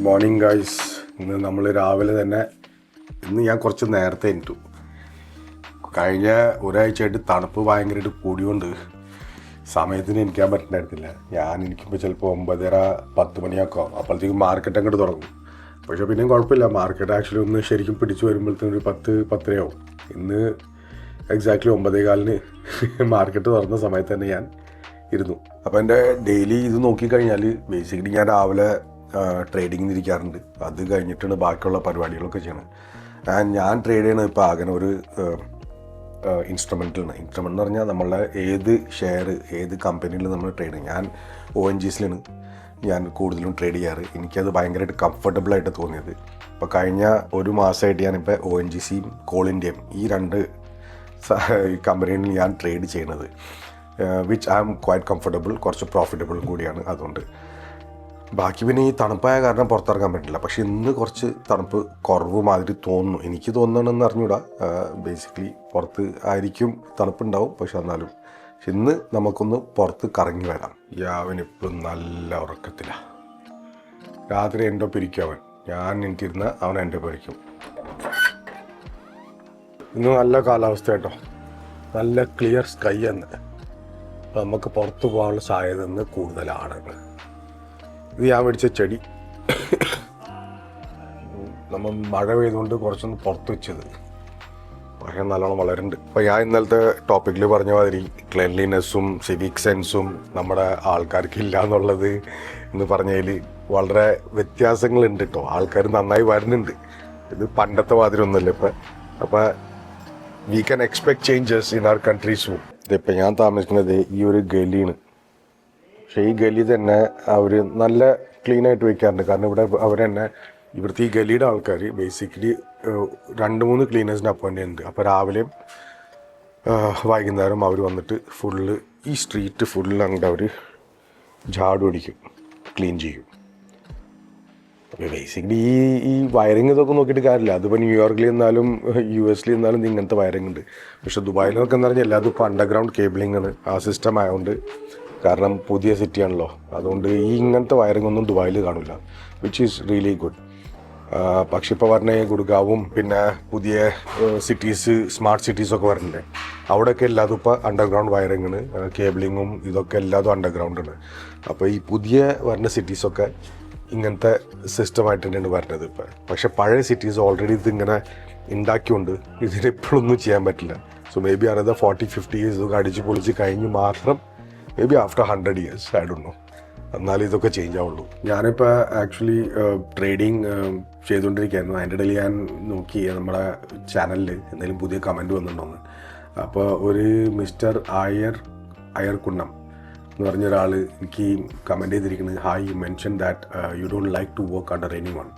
Good morning guys. ഇന്ന് നമ്മൾ രാവിലെ തന്നെ ഞാൻ കുറച്ച് നേരത്തെ എണീറ്റു. കഴിഞ്ഞ ഒരാഴ്ചയായിട്ട് തണുപ്പ് ഭയങ്കരമായിട്ട് കൂടിയോണ്ട് സമയത്തിന് എണീക്കാൻ പറ്റുന്നുണ്ടായിരുന്നില്ല. ഞാൻ എനിക്കിപ്പോൾ ചിലപ്പോൾ 9:30-10 മണിയൊക്കെ ആവും. അപ്പോഴത്തേക്കും മാർക്കറ്റ് അങ്ങോട്ട് തുടങ്ങും. പക്ഷേ പിന്നെയും കുഴപ്പമില്ല, മാർക്കറ്റ് ആക്ച്വലി ഒന്ന് ശരിക്കും പിടിച്ചു വരുമ്പോഴത്തേക്കും ഒരു 10-10:30 ആവും. ഇന്ന് എക്സാക്ട്ലി 9:15 മാർക്കറ്റ് തുറന്ന സമയത്ത് തന്നെ ഞാൻ ഇരുന്നു. അപ്പോൾ എൻ്റെ ഡെയിലി ഇത് നോക്കിക്കഴിഞ്ഞാൽ ബേസിക്കലി ഞാൻ രാവിലെ ട്രേഡിങ്ങിന് ഇരിക്കാറുണ്ട്. അത് കഴിഞ്ഞിട്ടാണ് ബാക്കിയുള്ള പരിപാടികളൊക്കെ ചെയ്യണത്. ഞാൻ ട്രേഡ് ചെയ്യണത് ഇപ്പോൾ ആകെ ഒരു ഇൻസ്ട്രുമെൻ്റിലാണ്. ഇൻസ്ട്രുമെൻ്റ് എന്ന് പറഞ്ഞാൽ നമ്മളെ ഏത് ഷെയർ ഏത് കമ്പനിയിൽ നമ്മൾ ട്രേഡ് ചെയ്യും. ഞാൻ ONGCയിലാണ് ഞാൻ കൂടുതലും ട്രേഡ് ചെയ്യാറ്. എനിക്കത് ഭയങ്കരമായിട്ട് കംഫർട്ടബിളായിട്ട് തോന്നിയത്. ഇപ്പോൾ കഴിഞ്ഞ ഒരു മാസമായിട്ട് ഞാനിപ്പോൾ ONGCയും കോൾ ഇന്ത്യയും ഈ രണ്ട് കമ്പനികളിൽ ഞാൻ ട്രേഡ് ചെയ്യണത്, which I am quite comfortable, കുറച്ച് പ്രോഫിറ്റബിളും കൂടിയാണ്. അതുകൊണ്ട് ബാക്കി പിന്നെ ഈ തണുപ്പായ കാരണം പുറത്തിറങ്ങാൻ പറ്റില്ല. പക്ഷെ ഇന്ന് കുറച്ച് തണുപ്പ് കുറവ് മാതിരി തോന്നുന്നു. എനിക്ക് തോന്നണമെന്ന് അറിഞ്ഞൂടാ. ബേസിക്കലി പുറത്ത് ആയിരിക്കും തണുപ്പുണ്ടാവും, പക്ഷെ എന്നാലും ഇന്ന് നമുക്കൊന്ന് പുറത്ത് കറങ്ങി വരാം. അവനിപ്പോഴും നല്ല ഉറക്കത്തിലാണ്. രാത്രി എൻ്റെ ഒപ്പം ഇരിക്കും അവൻ. ഞാൻ എനിക്കിരുന്ന അവൻ എൻ്റെ ഒപ്പം ഇരിക്കും. ഇന്ന് നല്ല കാലാവസ്ഥ കേട്ടോ, നല്ല ക്ലിയർ സ്കൈ എന്ന്. അപ്പം നമുക്ക് പുറത്ത് പോകാനുള്ള സാധ്യത ഇന്ന് കൂടുതലാണ്. ഇത് ഞാൻ മേടിച്ച ചെടി നമ്മൾ മഴ പെയ്തുകൊണ്ട് കുറച്ചൊന്ന് പുറത്ത് വെച്ചത്, പക്ഷേ നല്ലോണം വളരുന്നുണ്ട്. അപ്പോൾ ഞാൻ ഇന്നലത്തെ ടോപ്പിക്കിൽ പറഞ്ഞ മാതിരി ക്ലെൻലിനെസ്സും സിവിക് സെൻസും നമ്മുടെ ആൾക്കാർക്ക് ഇല്ല എന്നുള്ളത് എന്ന് പറഞ്ഞതിൽ വളരെ വ്യത്യാസങ്ങളുണ്ട് കേട്ടോ. ആൾക്കാർ നന്നായി വരുന്നുണ്ട്. ഇത് പണ്ടത്തെ മാതിരി ഒന്നുമില്ല ഇപ്പം. അപ്പോൾ we can expect changes in our country soon. ഇതിപ്പോൾ ഞാൻ താമസിക്കുന്നത് ഈ ഒരു ഗലിയാണ്. പക്ഷേ ഈ ഗലി തന്നെ അവർ നല്ല ക്ലീനായിട്ട് വയ്ക്കാറുണ്ട്. കാരണം ഇവിടെ അവർ തന്നെ ഇവിടുത്തെ ഈ ഗലിയുടെ ആൾക്കാർ ബേസിക്കലി 2-3 ക്ലീനേഴ്സിന് അപ്പോയിൻ്റ് ചെയ്യുന്നുണ്ട്. അപ്പോൾ രാവിലെയും വൈകുന്നേരം അവർ വന്നിട്ട് ഫുള്ള് ഈ സ്ട്രീറ്റ് ഫുള്ള് അങ്ങോട്ട് അവർ ജാഡു അടിക്കും, ക്ലീൻ ചെയ്യും. അപ്പോൾ ബേസിക്കലി ഈ വയറിങ് ഇതൊക്കെ നോക്കിയിട്ട് കാര്യമില്ല. അതിപ്പോൾ ന്യൂയോർക്കിൽ നിന്നാലും US നിന്നാലും ഇങ്ങനത്തെ വയറിങ് ഉണ്ട്. പക്ഷെ ദുബായിലൊക്കെ എന്ന് പറഞ്ഞാൽ എല്ലാതും ഇപ്പോൾ അണ്ടർഗ്രൗണ്ട് കേബിളിംഗ് ആണ്. ആ സിസ്റ്റം ആയതുകൊണ്ട്, കാരണം പുതിയ സിറ്റിയാണല്ലോ, അതുകൊണ്ട് ഈ ഇങ്ങനത്തെ വയറിംഗ് ഒന്നും ദുബായിൽ കാണില്ല, വിച്ച് ഈസ് റിയലി ഗുഡ്. പക്ഷെ ഇപ്പോൾ പറഞ്ഞ ഗുഡ്ഗാവും പിന്നെ പുതിയ സിറ്റീസ്, സ്മാർട്ട് സിറ്റീസൊക്കെ വരുന്നുണ്ട്. അവിടെയൊക്കെ എല്ലാതും ഇപ്പോൾ അണ്ടർഗ്രൗണ്ട് വയറിങ്ങാണ്, കേബിളിങ്ങും ഇതൊക്കെ എല്ലാതും അണ്ടർഗ്രൗണ്ടാണ്. അപ്പോൾ ഈ പുതിയ വരുന്ന സിറ്റീസൊക്കെ ഇങ്ങനത്തെ സിസ്റ്റമായിട്ട് തന്നെയാണ് വരുന്നത് ഇപ്പോൾ. പക്ഷെ പഴയ സിറ്റീസ് ഓൾറെഡി ഇതിങ്ങനെ ഉണ്ടാക്കിക്കൊണ്ട് ഇതിനെപ്പോഴൊന്നും ചെയ്യാൻ പറ്റില്ല. So may be another 40-50 years ഇതൊക്കെ അടിച്ച് പൊളിച്ച് കഴിഞ്ഞ് മാത്രം, may be after 100 years, I don't know, എന്നാലും ഇതൊക്കെ ചേഞ്ച് ആവുള്ളൂ. ഞാനിപ്പോൾ ആക്ച്വലി ട്രേഡിങ് ചെയ്തുകൊണ്ടിരിക്കുകയായിരുന്നു. അതിൻ്റെ ഇടയിൽ ഞാൻ നോക്കി നമ്മുടെ ചാനലിൽ എന്തെങ്കിലും പുതിയ കമൻറ്റ് വന്നിട്ടുണ്ടോന്ന്. അപ്പോൾ ഒരു മിസ്റ്റർ അയർകുന്നം എന്ന് പറഞ്ഞ ഒരാൾ എനിക്ക് കമൻറ്റ് ചെയ്തിരിക്കുന്നത്, hi, you mention that you don't like to work under anyone.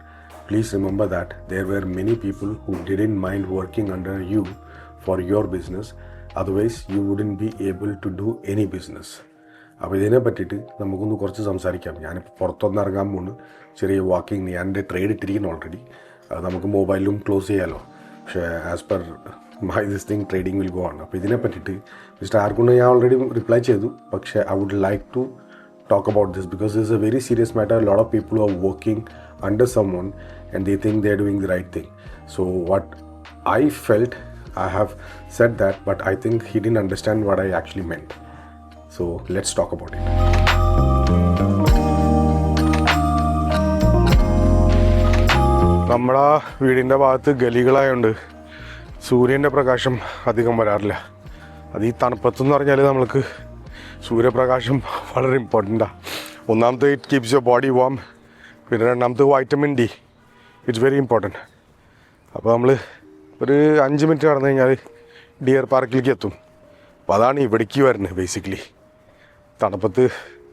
Please remember that there were many people who didn't mind working under you for your business, otherwise you wouldn't be able to do any business. അപ്പോൾ ഇതിനെ പറ്റിയിട്ട് നമുക്കൊന്ന് കുറച്ച് സംസാരിക്കാം. ഞാനിപ്പോൾ പുറത്തൊന്ന് ഇറങ്ങാൻ പോകുന്നു, ചെറിയ വാക്കിംഗ്. ഞാൻ എൻ്റെ ട്രേഡ് ഇട്ടിരിക്കുന്നു ഓൾറെഡി. അത് നമുക്ക് മൊബൈലിലും ക്ലോസ് ചെയ്യാമല്ലോ. പക്ഷേ as per my this thing trading will go ആണ്. അപ്പോൾ ഇതിനെ പറ്റിയിട്ട് മിസ്റ്റർ ആർക്കുണ്ട് ഞാൻ ഓൾറെഡി റിപ്ലൈ ചെയ്തു. പക്ഷേ I would like to talk about this because this is a very serious matter. A lot of people are working under someone and they think they're doing the right thing. So what I felt, I have said that, but I think he didn't understand what I actually meant. So let's talk about it. നമ്മുടെ വീടിൻ്റെ ഭാഗത്ത് ഗലികളായതുകൊണ്ട് സൂര്യൻ്റെ പ്രകാശം അധികം വരാറില്ല. അത് ഈ തണുപ്പത്തെന്ന് പറഞ്ഞാൽ നമ്മൾക്ക് സൂര്യപ്രകാശം വളരെ ഇമ്പോർട്ടൻ്റാണ്. ഒന്നാമത്തെ it keeps your body warm, പിന്നെ രണ്ടാമത്തെ vitamin D, it's very important. അപ്പോൾ നമ്മൾ ഒരു 5 മിനിറ്റ് നടന്നു കഴിഞ്ഞാൽ ഡിയർ പാർക്കിലേക്ക് എത്തും. അപ്പോൾ അതാണ് ഇവിടേക്ക് വരുന്നത്. ബേസിക്കലി തണുപ്പത്ത്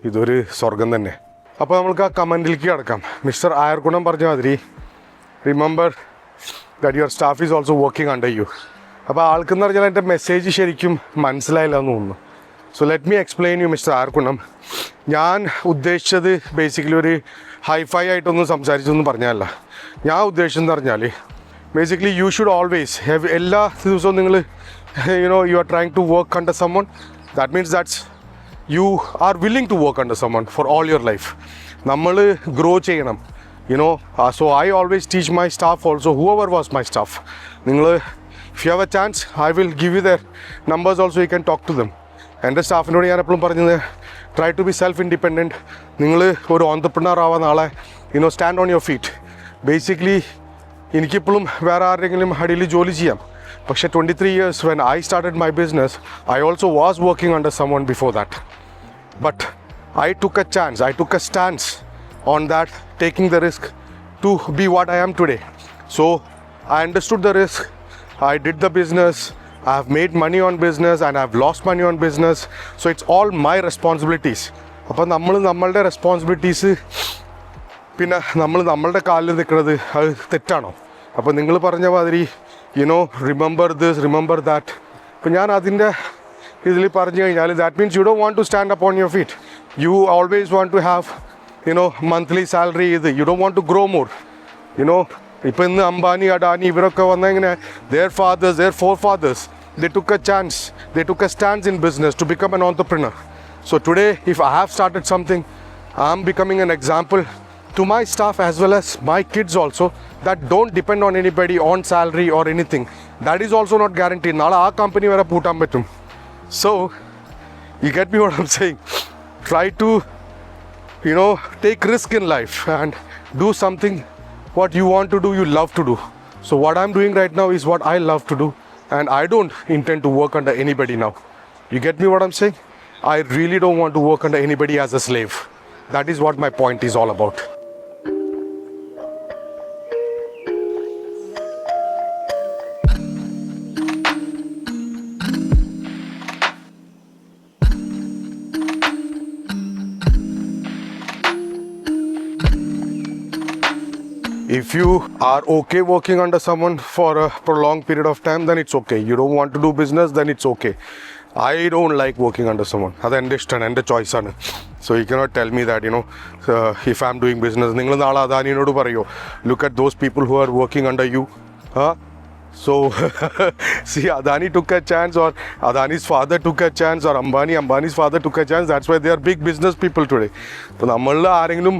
ഇതൊരു സ്വർഗം തന്നെ. അപ്പോൾ നമ്മൾക്ക് ആ കമൻറ്റിലേക്ക് കിടക്കാം. മിസ്റ്റർ ആയർകുണം പറഞ്ഞ മാതിരി, remember that your staff is also working under you. അപ്പോൾ ആൾക്കെന്ന് പറഞ്ഞാൽ എൻ്റെ മെസ്സേജ് ശരിക്കും മനസ്സിലായില്ല എന്ന് തോന്നുന്നു. So let me explain you mister Arkunam. ഞാൻ ഉദ്ദേശിച്ചത് ബേസിക്കലി ഒരു ഹൈഫൈ ആയിട്ടൊന്നും സംസാരിച്ചൊന്നും പറഞ്ഞതല്ല. ഞാൻ ഉദ്ദേശിച്ചതെന്ന് പറഞ്ഞാൽ basically you should always have, എല്ലാ ദിവസവും നിങ്ങൾ you are trying to work under someone. That means that's you are willing to work under someone for all your life. നമ്മൾ ഗ്രോ ചെയ്യണം. So I always teach my staff also, whoever was my staff. If you have a chance, I will give you their numbers also, you can talk to them. എൻ്റെ സ്റ്റാഫിനോട് ഞാൻ എപ്പോഴും പറഞ്ഞത്, try to be self independent. നിങ്ങൾ ഒരു entrepreneur ആവാൻ നാളെ stand on your feet. Basically എനിക്കിപ്പോഴും വേറെ ആരുടെയെങ്കിലും അടിയിൽ ജോലി ചെയ്യാം. പക്ഷേ 23 years when I started my business, I also was working under someone before that. But I took a chance, I took a stance on that, taking the risk to be what I am today. So I understood the risk, I did the business, I have made money on business and I have lost money on business. So it's all my responsibilities. അപ്പോൾ നമ്മളുടെ responsibilities പിന്നെ നമ്മളുടെ കാലിൽ നിൽക്കുന്നത് അത് തെറ്റാണോ? അപ്പോൾ നിങ്ങൾ പറഞ്ഞ മാതിരി റിമെമ്പർ ദിസ്, റിമെമ്പർ ദാറ്റ്. ഇപ്പം ഞാൻ അതിൻ്റെ ഇതിൽ പറഞ്ഞു കഴിഞ്ഞാൽ that means you don't want to stand up on your feet. You always want to have monthly salary. You don't want to grow more. ഇപ്പം ഇന്ന് അംബാനി, അഡാനി ഇവരൊക്കെ വന്നെങ്ങനെ their fathers, their forefathers, they took a chance, they took a stance in business to become an entrepreneur. So today, if I have started something, I am becoming an example to my staff as well as my kids also, that don't depend on anybody, on salary or anything. That is also not guaranteed. Nala aa company vara pootan pattum. So you get me what I'm saying? Try to take risk in life and do something what you want to do, you love to do. So what I'm doing right now is what I love to do, and I don't intend to work under anybody now. You get me what I'm saying? I really don't want to work under anybody as a slave. That is what my point is all about. If you are okay working under someone for a prolonged period of time, then it's okay. You don't want to do business, then it's okay. I don't like working under someone. That's my iഷ്ടമാണ്, എൻ്റെ ചോയ്സാണ്. So you cannot tell me that, if I'm doing business, നിങ്ങൾ നാളെ അദാനിയോട് പറയോ, look at those people who are working under you. So see, Adani took a chance, or Adani's father took a chance, or Ambani's father took a chance. That's why they are big business people today. അപ്പോൾ നമ്മളിൽ ആരെങ്കിലും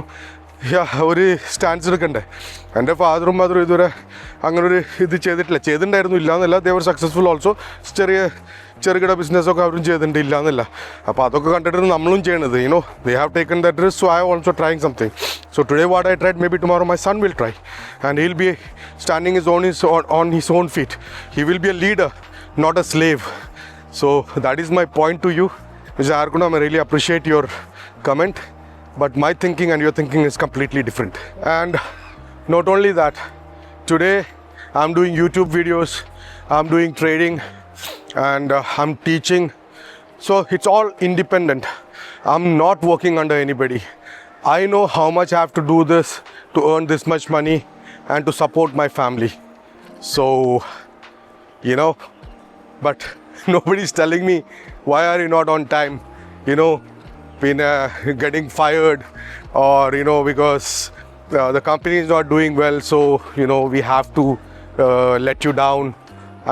ഒരു stance എടുക്കണ്ടേ? എൻ്റെ ഫാദറും മദറും ഇതുവരെ അങ്ങനൊരു ഇത് ചെയ്തിട്ടുണ്ടായിരുന്നു, ഇല്ലയെന്നല്ല. ദേ വർ സക്സസ്ഫുൾ ഓൾസോ. ചെറുകിട ബിസിനസ്സൊക്കെ അവരും ചെയ്തിട്ടുണ്ട്, ഇല്ലയെന്നല്ല. അപ്പോൾ അതൊക്കെ കണ്ടിട്ടാണ് നമ്മളും ചെയ്യണത്. They have taken that risk, so I also trying something. So today what I tried, may be tomorrow my son will try, and he will be standing on his own feet. He will be a leader, not a slave. So that is my point to you, Mr. Arkunam. I really appreciate your comment. But my thinking and your thinking is completely different. And not only that, today I'm doing YouTube videos, I'm doing trading, and I'm teaching. So it's all independent. I'm not working under anybody. I know how much I have to do this to earn this much money and to support my family. So, but nobody's telling me, why are you not on time? Been getting fired, or because the company is not doing well, so we have to let you down.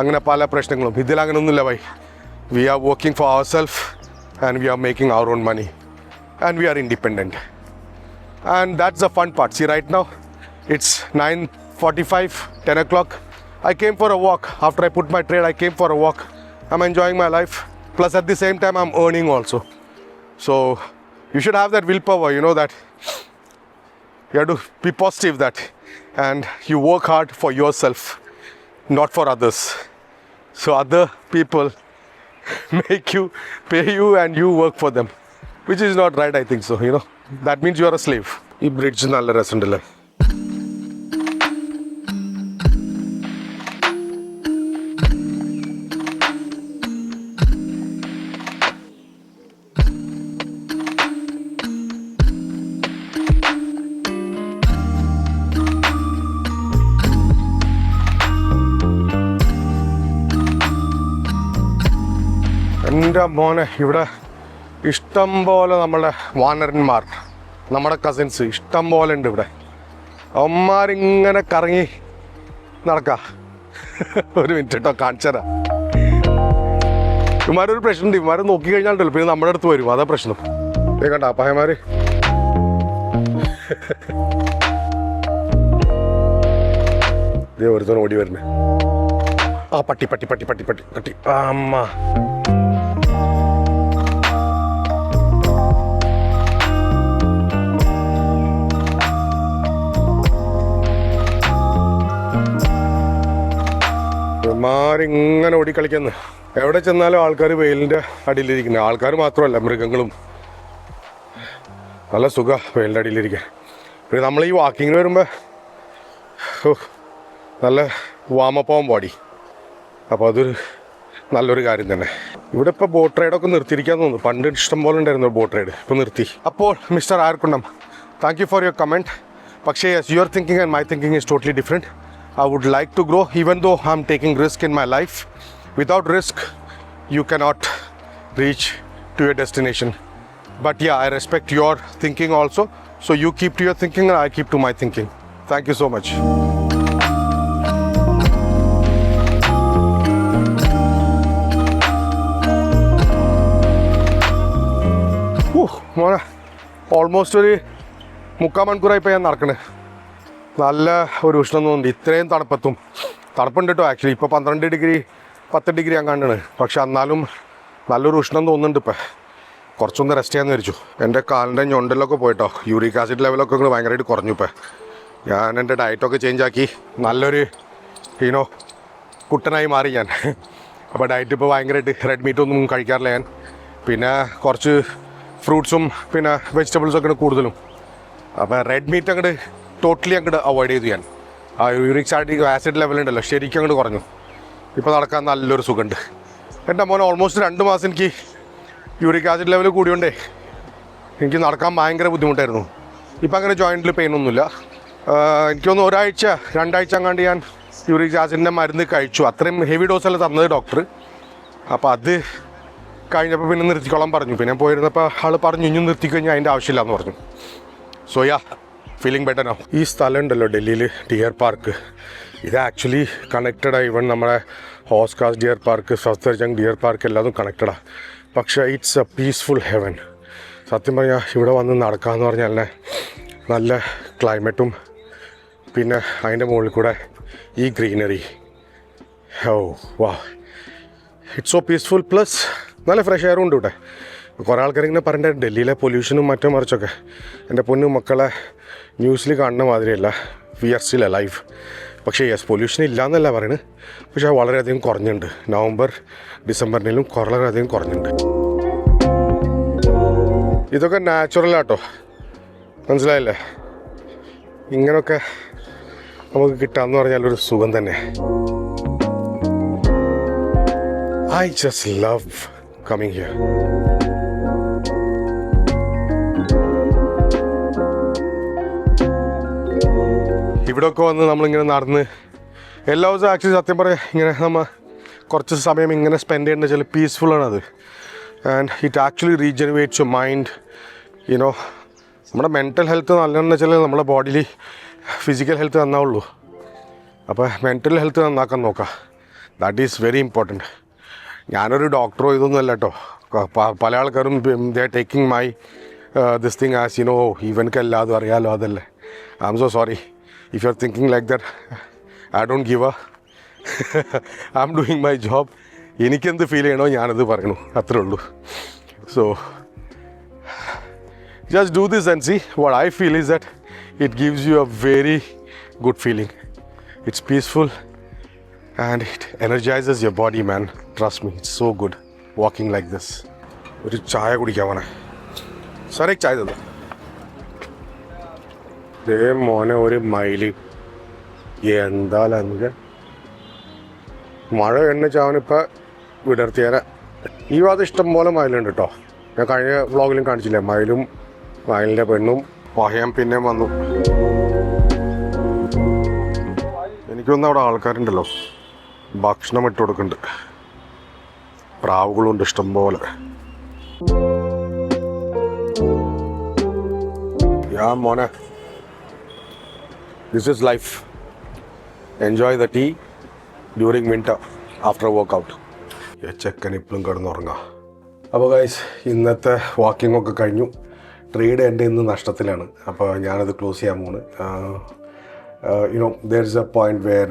Angana pala prashnagalum idil anganonnilla bhai. We are working for ourselves and we are making our own money, and we are independent, and that's the fun part. See, right now it's 9:45, 10 o'clock. I came for a walk. After I put my trade, I came for a walk. I'm enjoying my life, plus at the same time I'm earning also. So you should have that willpower, that you have to be positive, that, and you work hard for yourself, not for others. So other people make you, pay you, and you work for them, which is not right, I think so. That means you are a slave. Ee bridge nalla rasundilla. എൻ്റെ മോനെ, ഇവിടെ ഇഷ്ടം പോലെ നമ്മളുടെ വാനരന്മാർ, നമ്മുടെ cousins ഇഷ്ടം പോലെ ഉണ്ട് ഇവിടെ. അവന്മാരിങ്ങനെ കറങ്ങി നടക്കാം. ഒരു മിനിറ്റ് കേട്ടോ, കാണിച്ചതാ. ഇവന്മാരൊരു പ്രശ്നമുണ്ട്, ഇവന്മാരെ നോക്കി കഴിഞ്ഞാൽ പിന്നെ നമ്മുടെ അടുത്ത് വരും, അതാ പ്രശ്നം. കണ്ട അപ്പായന്മാർ ഇത് ഒരുത്തൻ ഓടി വരുന്നത്. ആ പട്ടി പട്ടി പട്ടി പട്ടി പട്ടി പട്ടി അമ്മ. ഇങ്ങനെ ഓടിക്കളിക്കുന്നു. എവിടെ ചെന്നാലും ആൾക്കാർ വെയിലിൻ്റെ അടിയിലിരിക്കുന്നത്. ആൾക്കാർ മാത്രമല്ല, മൃഗങ്ങളും. നല്ല സുഖമാണ് വെയിലിൻ്റെ അടിയിലിരിക്കാൻ. പിന്നെ നമ്മൾ ഈ വാക്കിങ്ങിന് വരുമ്പോൾ നല്ല വാമപ്പ് ആവും ബോഡി. അപ്പോൾ അതൊരു നല്ലൊരു കാര്യം തന്നെ. ഇവിടെ ഇപ്പോൾ ബോട്ട് റൈഡൊക്കെ നിർത്തിയിരിക്കാൻ തോന്നുന്നു. പണ്ട് ഇഷ്ടം പോലെ ഉണ്ടായിരുന്നു ബോട്ട് റൈഡ്, ഇപ്പോൾ നിർത്തി. അപ്പോൾ mister Arkundam, thank you for your comment. പക്ഷേ your thinking and my thinking is totally different. I would like to grow even though I'm taking risk in my life. Without risk, you cannot reach to your destination. But yeah, I respect your thinking also. So you keep to your thinking and I keep to my thinking. Thank you so much. മോനെ almost ഒരു 3/4 മണിക്കൂറായിപ്പോൾ ഞാൻ നടക്കണേ. നല്ല ഒരു ഉഷ്ണം തോന്നുന്നുണ്ട്. ഇത്രയും തണുപ്പുണ്ട് കേട്ടോ. ആക്ച്വലി ഇപ്പോൾ 12 ഡിഗ്രി 10 ഡിഗ്രി ഞാൻ കണ്ടാണ്. പക്ഷെ എന്നാലും നല്ലൊരു ഉഷ്ണം തോന്നുന്നുണ്ട്. ഇപ്പം കുറച്ചൊന്ന് റെസ്റ്റ് ചെയ്യാമെന്ന് വിചാരിച്ചു. എൻ്റെ കാലിൻ്റെ ഞൊണ്ടിലൊക്കെ പോയിട്ടോ. യൂറിക് ആസിഡ് ലെവലൊക്കെ ഭയങ്കരമായിട്ട് കുറഞ്ഞു. ഇപ്പം ഞാൻ എൻ്റെ ഡയറ്റൊക്കെ ചേഞ്ച് ആക്കി നല്ലൊരു കുട്ടനായി മാറി ഞാൻ. അപ്പോൾ ഡയറ്റ് ഇപ്പോൾ ഭയങ്കരമായിട്ട് റെഡ് മീറ്റൊന്നും കഴിക്കാറില്ല ഞാൻ. പിന്നെ കുറച്ച് ഫ്രൂട്ട്സും പിന്നെ വെജിറ്റബിൾസൊക്കെയാണ് കൂടുതലും. അപ്പോൾ റെഡ് മീറ്റ് അങ്ങോട്ട് ടോട്ടലി അങ്ങോട്ട് അവോയ്ഡ് ചെയ്തു ഞാൻ. ആ യൂറിക് ആസിഡ് ലെവലുണ്ടല്ലോ ശരിക്കും അങ്ങോട്ട് കുറഞ്ഞു. ഇപ്പോൾ നടക്കാൻ നല്ലൊരു സുഖമുണ്ട്. എൻ്റെ മോനെ ഓൾമോസ്റ്റ് 2 മാസം എനിക്ക് യൂറിക് ആസിഡ് ലെവൽ കൂടിയോണ്ടേ എനിക്ക് നടക്കാൻ ഭയങ്കര ബുദ്ധിമുട്ടായിരുന്നു. ഇപ്പം അങ്ങനെ ജോയിൻറ്റിൽ പെയിനൊന്നുമില്ല. എനിക്കൊന്ന് 1-2 ആഴ്ച അങ്ങാണ്ട് ഞാൻ യൂറിക് ആസിഡിൻ്റെ മരുന്ന് കഴിച്ചു. അത്രയും ഹെവി ഡോസല്ല തന്നത് ഡോക്ടർ. അപ്പോൾ അത് കഴിഞ്ഞപ്പോൾ പിന്നെ നിർത്തിക്കോളാൻ പറഞ്ഞു. പിന്നെ പോയിരുന്നപ്പോൾ ആൾ പറഞ്ഞു ഇനിയും നിർത്തിക്കഴിഞ്ഞാൽ അതിൻ്റെ ആവശ്യമില്ല എന്ന് പറഞ്ഞു. So yeah, feeling better now. ഈ സ്ഥലം ഉണ്ടല്ലോ ഡൽഹിയിൽ, ഡിയർ പാർക്ക്, ഇത് ആക്ച്വലി കണക്റ്റഡാണ്. ഈവൻ നമ്മുടെ Hauz Khas dear park, Safdarjung dear park എല്ലാതും കണക്റ്റഡാണ്. പക്ഷേ ഇറ്റ്സ് എ പീസ്ഫുൾ ഹെവൻ. സത്യം പറഞ്ഞാൽ ഇവിടെ വന്ന് നടക്കാമെന്ന് പറഞ്ഞാൽ നല്ല ക്ലൈമറ്റും പിന്നെ അതിൻ്റെ മുകളിൽ കൂടെ ഈ ഗ്രീനറി. ഓ വാ, ഇറ്റ്സ് സോ പീസ്ഫുൾ. പ്ലസ് നല്ല ഫ്രഷ് എയറും ഉണ്ട് ഇവിടെ. കുറേ ആൾക്കാരിങ്ങനെ പറഞ്ഞിട്ട് ഡൽഹിയിലെ പൊല്യൂഷനും മറ്റോ മറിച്ചൊക്കെ. എൻ്റെ പൊന്നു മക്കളെ, ന്യൂസിൽ കാണുന്ന മാതിരിയല്ല, വി ആർ സ്റ്റിൽ അലൈവ്. പക്ഷേ യെസ്, പൊല്യൂഷൻ ഇല്ല എന്നല്ല പറയുന്നത്, പക്ഷേ വളരെയധികം കുറഞ്ഞിട്ടുണ്ട്. നവംബർ ഡിസംബറിലും വളരെയധികം കുറഞ്ഞിട്ടുണ്ട്. ഇതൊക്കെ നാച്ചുറലാട്ടോ, മനസ്സിലായില്ലേ? ഇങ്ങനെയൊക്കെ നമുക്ക് കിട്ടാമെന്ന് പറഞ്ഞാലൊരു സുഖം തന്നെ. I just love coming here. ഇവിടെയൊക്കെ വന്ന് നമ്മളിങ്ങനെ നടന്ന് എല്ലാ ദിവസവും ആക്ച്വലി സത്യം പറയാം ഇങ്ങനെ നമ്മൾ കുറച്ച് സമയം ഇങ്ങനെ സ്പെൻഡ് ചെയ്യേണ്ട വെച്ചാൽ പീസ്ഫുള്ളാണത്. And it actually rejuvenates your mind. നമ്മുടെ മെൻ്റൽ ഹെൽത്ത് നല്ലതെന്ന് വെച്ചാൽ നമ്മുടെ ബോഡിയിൽ ഫിസിക്കൽ ഹെൽത്ത് നന്നാവുള്ളൂ. അപ്പോൾ മെൻ്റൽ ഹെൽത്ത് നന്നാക്കാൻ നോക്കാം. That is very important. ഞാനൊരു ഡോക്ടറോ ഇതൊന്നും അല്ല കേട്ടോ. പല ആൾക്കാരും they are taking my this thing as ഇവനക്ക് എല്ലാതും അറിയാലോ. അതല്ലേ, I am so sorry. If you're thinking like that, I don't give a I'm doing my job. എനിക്കെന്ത് ഫീൽ ചെയ്യണോ ഞാനത് പറയണു, അത്രേ ഉള്ളൂ. So just do this and see. What I feel is that it gives you a very good feeling. It's peaceful and it energizes your body, man. Trust me, it's so good walking like this. ഒരു ചായ കുടിക്കാവാണ്. സാറേ ചായ തന്നു. ദേ മോനെ ഒരു മയില്. എന്തായാലും മഴ എണ്ണ ചാവനിപ്പോൾ വിടർത്തിയേരെ. ഈ ഭാഗത്ത് ഇഷ്ടം പോലെ മയിലുണ്ട് കേട്ടോ. ഞാൻ കഴിഞ്ഞ വ്ളോഗിലും കാണിച്ചില്ലേ, മയിലും മയിലിൻ്റെ പെണ്ണും പഹയം പിന്നെയും വന്നു. എനിക്കൊന്നും അവിടെ ആൾക്കാരുണ്ടല്ലോ, ഭക്ഷണം ഇട്ട് കൊടുക്കുന്നുണ്ട്. പ്രാവുകളുണ്ട് ഇഷ്ടം പോലെ. മോനെ, this is life. Enjoy the tea during winter after a workout. ചെക്കൻ ഇപ്പോഴും കിടന്നുറങ്ങാം. അപ്പോൾ ഗൈസ്, ഇന്നത്തെ വാക്കിംഗ് ഒക്കെ കഴിഞ്ഞു. ട്രേഡ് എൻ്റെ ഇന്ന് നഷ്ടത്തിലാണ്. അപ്പോൾ ഞാനത് ക്ലോസ് ചെയ്യാൻ പോകുന്നു. There is a point where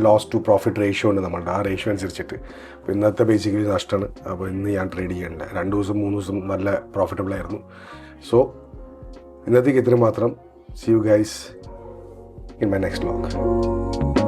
loss to profit ratio ഉണ്ട് നമ്മളുടെ, ആ റേഷ്യോ അനുസരിച്ചിട്ട്. അപ്പോൾ ഇന്നത്തെ ബേസിക്കലി നഷ്ടമാണ്. അപ്പോൾ ഇന്ന് ഞാൻ ട്രേഡ് ചെയ്യണില്ല. 2 ദിവസം 3 ദിവസം നല്ല പ്രോഫിറ്റബിൾ ആയിരുന്നു. സോ ഇന്നത്തേക്ക് ഇത്രയും മാത്രം. See you guys in my next vlog.